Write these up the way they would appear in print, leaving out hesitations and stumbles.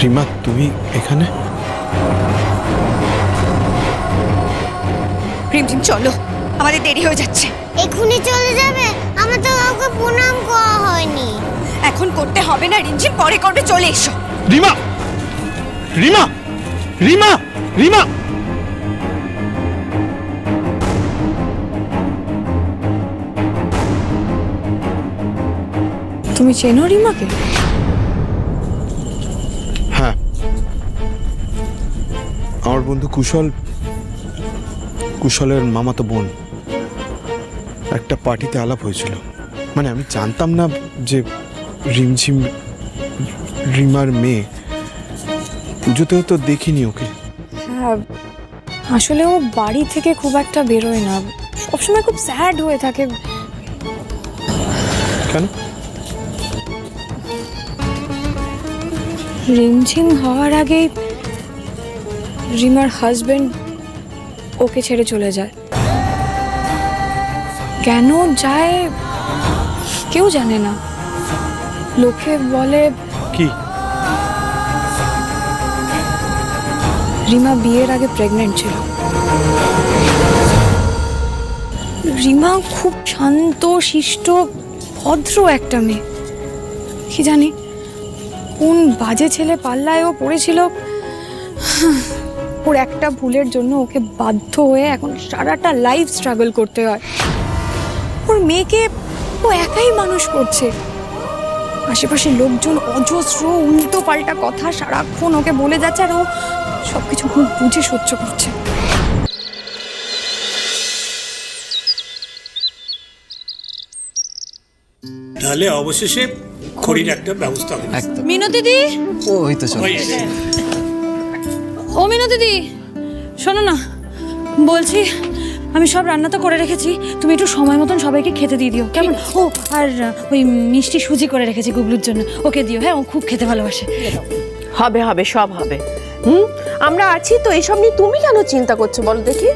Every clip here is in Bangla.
রিমা, তুমি এখানে? রিমঝিম চলো, আমাদের দেরি হয়ে যাচ্ছে। এখনই চলে যাবে? আমার তো কাউকে প্রণাম করা হয়নি। এখন করতে হবে না রিমঝিম, পরে করবে, চলে এসো। রিমা, রিমা, রিমা, রিমা! তুমি চেনো রিমাকে? হ্যাঁ, আমার বন্ধু কুশলের মামাতো বোন। একটা পার্টিতে আলাপ হয়েছিল। মানে আমি জানতাম না যে রিমঝিম রিমার মেয়ে। পুজোতেও তো দেখিনি ওকে। হ্যাঁ, আসলে ও বাড়ি থেকে খুব একটা বেরোয় না, সবসময় খুব স্যাড হয়ে থাকে। কেন? রিমঝিম হওয়ার আগেই রিমার হাজবেন্ড ওকে ছেড়ে চলে যায়। কেন যায় কেউ জানে না। লোকে বলে কি? রিমা বিয়ের আগে প্রেগনেন্ট ছিল। রিমা খুব শান্ত শিষ্ট ভদ্র একটা মেয়ে। কি জানি কোন বাজে ছেলে পাল্লায় ও পড়েছিল। ওর একটা ভুলের জন্য ওকে বাধ্য হয়ে এখন সারাটা লাইফ স্ট্রাগল করতে হয়। ওর মেয়েকে ও একাই মানুষ করছে। আশেপাশের লোকজন অজস্র উল্টো পাল্টা কথা সারাক্ষণ ওকে বলে যাচ্ছে, আর ও সবকিছু খুব বুঝে সহ্য করছে। তাহলে অবশেষে খড়ির একটা ব্যবস্থা হবে। মিনতি দি, ওই তো চলো। ও মিনতি দি, শোনো না, বলছি আমি সব রান্না তো করে রেখেছি, তুমি একটু সময় মতন সবাইকে খেতে দিয়ে দিও, কেমন? ও আর ওই মিষ্টি সুজি করে রেখেছি গুগলুর জন্য, ওকে দিও। হ্যাঁ, ও খুব খেতে ভালোবাসে। হবে হবে, সব হবে। আমরা আছি তো, এইসব নিয়ে তুমি কেন চিন্তা করছো বলো দেখি?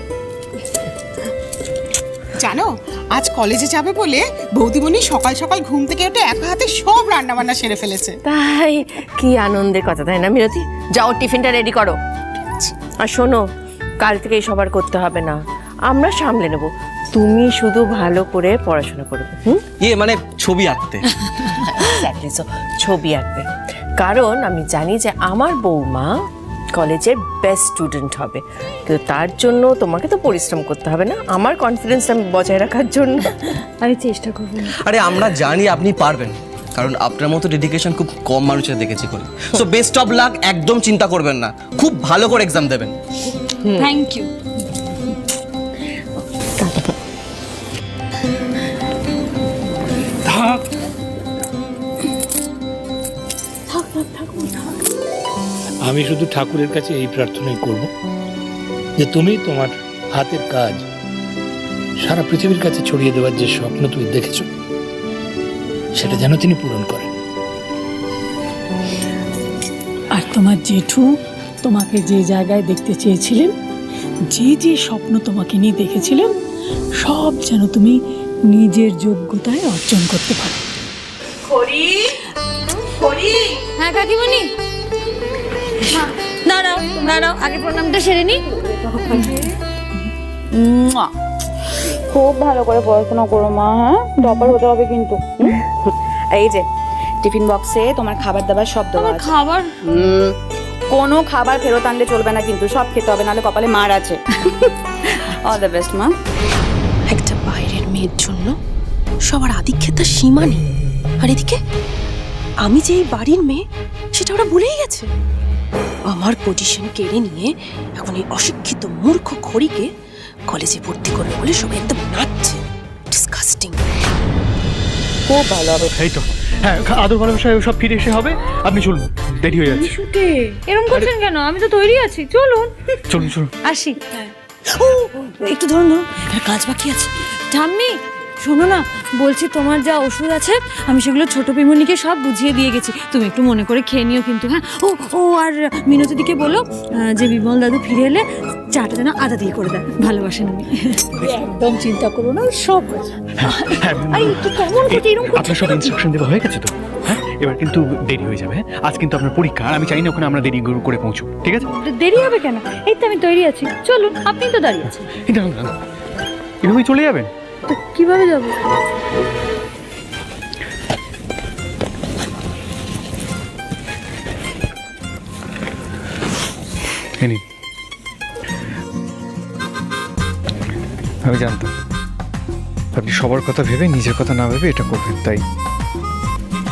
জানো, আজ কলেজে যাবে বলে বৌদিমণি সকাল সকাল ঘুম থেকে উঠে একা হাতে সব রান্না বান্না সেরে ফেলেছে। তাই? কি আনন্দের কথা, তাই না মিনতি? যাও টিফিনটা রেডি করো। আর শোনো, কাল থেকে এই সবার করতে হবে না, আমরা সামলে নেব। তুমি শুধু ভালো করে পড়াশোনা করবে। মানে ছবি আঁকতে। ছবি আঁকবে, কারণ আমি জানি যে আমার বৌমা কলেজের বেস্ট স্টুডেন্ট হবে, কিন্তু তার জন্য তোমাকে তো পরিশ্রম করতে হবে না, আমার কনফিডেন্স আমি বজায় রাখার জন্য আমি চেষ্টা করবো। আরে আমরা জানি আপনি পারবেন, কারণ আপনার মতো ডেডিকেশন খুব কম মানুষের দেখেছি করি। সো বেস্ট অফ লাক, একদম চিন্তা করবেন না, খুব ভালো করে এক্সাম দেবেন। Thank you. আমি শুধু ঠাকুরের কাছে এই প্রার্থনাই করব যে তুমি তোমার হাতের কাজ সারা পৃথিবীর কাছে ছড়িয়ে দেওয়ার যে স্বপ্ন তুমি দেখেছো, সেটা যেন তিনি পূরণ করেন। আর তোমার জেঠু তোমাকে যে জায়গায় দেখতে চেয়েছিলেন, যে যে স্বপ্ন তোমাকে নিয়ে দেখেছিলেন, সব যেন তুমি নিজের যোগ্যতায় অর্জন করতে পারো। হ্যাঁ কাকিমণি, দাঁড়াও দাঁড়াও, আগে প্রণামটা সেরে নি। খুব ভালো করে পড়াশোনা করো মা, হ্যাঁ? টপার হতে হবে কিন্তু। এই যে টিফিন বক্সে তোমার খাবার দাবার সব দেওয়া আছে। খাবার? কোনো খাবার ফেরত আনলে চলবে না কিন্তু, সব খেতে হবে, নাহলে কপালে মার আছে। অল দ্য বেস্ট মা। একটা বাইরের মেয়ের জন্য সবার আধিক্যতার সীমা নেই, আর এদিকে আমি যে এই বাড়ির মেয়ে সেটা ওরা ভুলেই গেছে। আমার পজিশন কেড়ে নিয়ে এখন এই অশিক্ষিত মূর্খ খড়িকে কলেজে ভর্তি করবে বলে সবাই একদম নাচছে। ডিসকাস্টিং। খুব ভালো হবে। এই তো, হ্যাঁ, আদর ভালোবাসা সব ফিরে এসে হবে। আপনি চলুন, দেরি হয়ে যাচ্ছে। এরকম করছেন কেন? আমি তো তৈরি আছি, চলুন। চলুন চলুন। আসি। ও একটু ধরুন ধরুন, কাজ বাকি আছে। ঠাম্মি শোনো না, বলছি তোমার যা ওষুধ আছে আমি সেগুলো ছোট পিমনিকে সব বুঝিয়ে দিয়ে গেছি, তুমি একটু মনে করে খেয়ে নিও কিন্তু। হ্যাঁ, ও ও আর মিনতিদিকে বলো যে বিমল দাদু ফিরে এলে চাটা যেন আদা দিয়ে করে দেয়, ভালোবাসেন উনি। একদম চিন্তা করো না, সব হ্যাঁ, আরে কি কেমন করছে এরকম করছে? আপনার সব ইনস্ট্রাকশন দেওয়া হয়ে গেছে তো? হ্যাঁ, এবার কিন্তু দেরি হয়ে যাবে, হ্যাঁ? আজ কিন্তু আপনার পরীক্ষা, আর আমি চাই না ওখানে আমরা দেরি করে পৌঁছো, ঠিক আছে? দেরি হবে কেন? এই তো আমি তৈরি আছি, চলুন। আপনি তো দাঁড়িয়ে আছেন। এই দাঁড়ান, এভাবেই চলে যাবেন? তো কিভাবে যাবো? আমি জানতাম আপনি সবার কথা ভেবে নিজের কথা না ভেবে এটা করবেন, তাই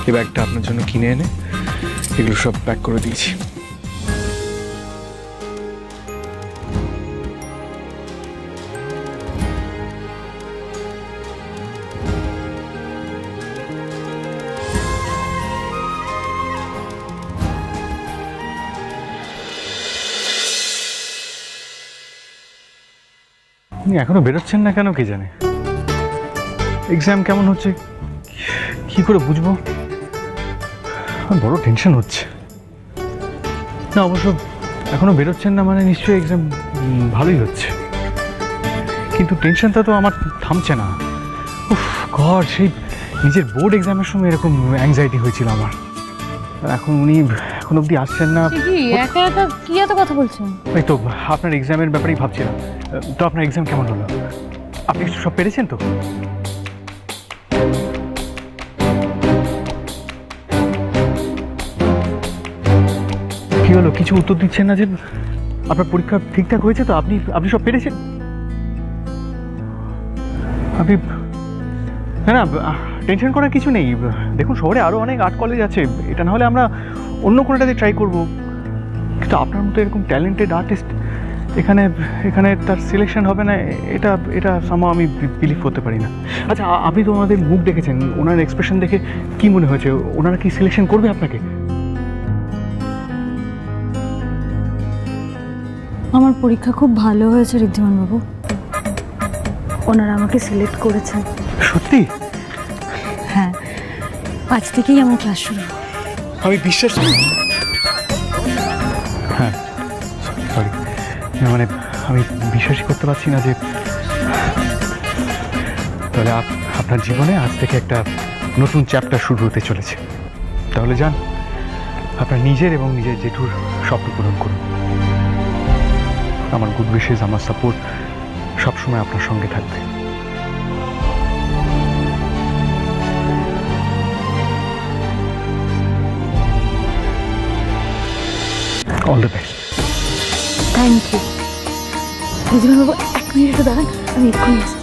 এই ব্যাগটা আপনার জন্য কিনে এনে এগুলো সব প্যাক করে দিয়েছি। আপনি এখনো বেরোচ্ছেন না কেন কে জানে? এক্সাম কেমন হচ্ছে কি করে বুঝবো? আমার বড় টেনশন হচ্ছে। না অবশ্য এখনো বেরোচ্ছেন না মানে নিশ্চয়ই এক্সাম ভালোই হচ্ছে, কিন্তু টেনশনটা তো আমার থামছে না। উফ গড, সেই নিজের বোর্ড এক্সামের সময় এরকম অ্যাংজাইটি হয়েছিল আমার। এখন উনি এখন অবধি আসছেন না। কি একা একা কি এত কথা বলছেন? এই তো আপনার এক্সামের ব্যাপারেই ভাবছিলাম। তো আপনার এক্সাম কেমন হলো? আপনি সব পেরেছেন তো? কি হলো, কিছু উত্তর দিচ্ছেন না যে? আপনার পরীক্ষা ঠিকঠাক হয়েছে তো? আপনি সব পেরেছেন? আপনি না না টেনশন করার কিছু নেই। দেখুন শহরে আরও অনেক আর্ট কলেজ আছে, এটা না হলে আমরা অন্য কোনোটাতে ট্রাই করবো। কিন্তু আপনার মতো এরকম ট্যালেন্টেড আর্টিস্ট এখানে তার সিলেকশন হবে না, এটা সামহাও আমি বিলিভ করতে পারি না। আচ্ছা আপনি তো ওনাদের মুখ দেখেছেন, ওনার এক্সপ্রেশন দেখে কি মনে হয়েছে? ওনারা কি সিলেকশন করবে আপনাকে? আমার পরীক্ষা খুব ভালো হয়েছে ঋদ্ধিমান বাবু, ওনারা আমাকে সিলেক্ট করেছেন। সত্যি? হ্যাঁ, আজ থেকেই আমার ক্লাস শুরু। আমি বিশ্বাস হ্যাঁ সরি মানে আমি বিশ্বাসই করতে পারছি না যে তাহলে আপনার জীবনে আজ থেকে একটা নতুন চ্যাপ্টার শুরু হতে চলেছে। তাহলে যান, আপনার নিজের এবং নিজের জেঠুর স্বপ্ন পূরণ করুন। আমার গুড উইশেস, আমার সাপোর্ট সবসময় আপনার সঙ্গে থাকবে। All the best. Thank you Riddhiman বাবু, 1 মিনিট একটু দাঁড়ান, আমি এক্ষুনি আসছি।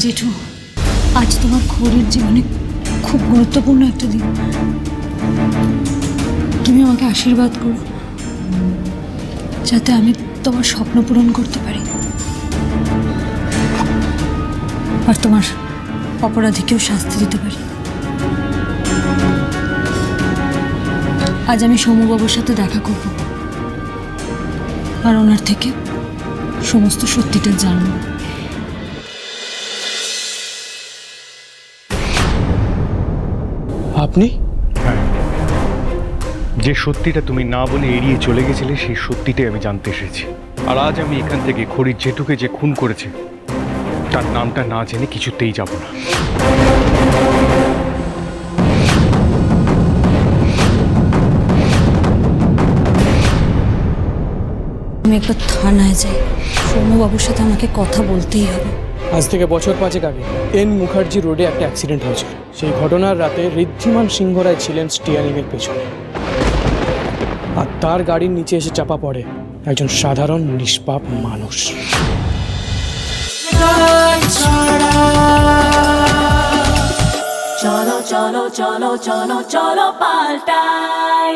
জেঠু, আজ তোমার খোরের জীবনে খুব গুরুত্বপূর্ণ একটা দিন। তুমি আমাকে আশীর্বাদ করো যাতে আমি তোমার স্বপ্ন পূরণ করতে পারি, আর তোমার অপরাধীকেও শাস্তি দিতে পারি। আজ আমি সৌম্যবাবুর সাথে দেখা করব, আর ওনার থেকে সমস্ত সত্যিটা জানবো। আপনি? হ্যাঁ, যে সত্যিটা তুমি না বলে এড়িয়ে চলে গেছিলে সেই সত্যিটাই আমি জানতে এসেছি। আর আজ আমি এখান থেকে খড়ির জেঠুকে যে খুন করেছে তার নামটা না জেনে কিছুতেই যাব না। আমি একবার থানায় যাই, সৌম্যবাবুর সাথে আমাকে কথা বলতেই হবে। আজ থেকে বছর 5 আগে এন মুখার্জি রোডে একটা অ্যাক্সিডেন্ট হয়েছিল। সেই ঘটনার রাতে ঋদ্ধিমান সিংহ রায় ছিলেন স্টিয়ারিংয়ের পেছনে, আর তার গাড়ির নিচে এসে চাপা পড়ে একজন সাধারণ নিষ্পাপ মানুষ। চলো চলো চলো চলো চলো পাল্টাই।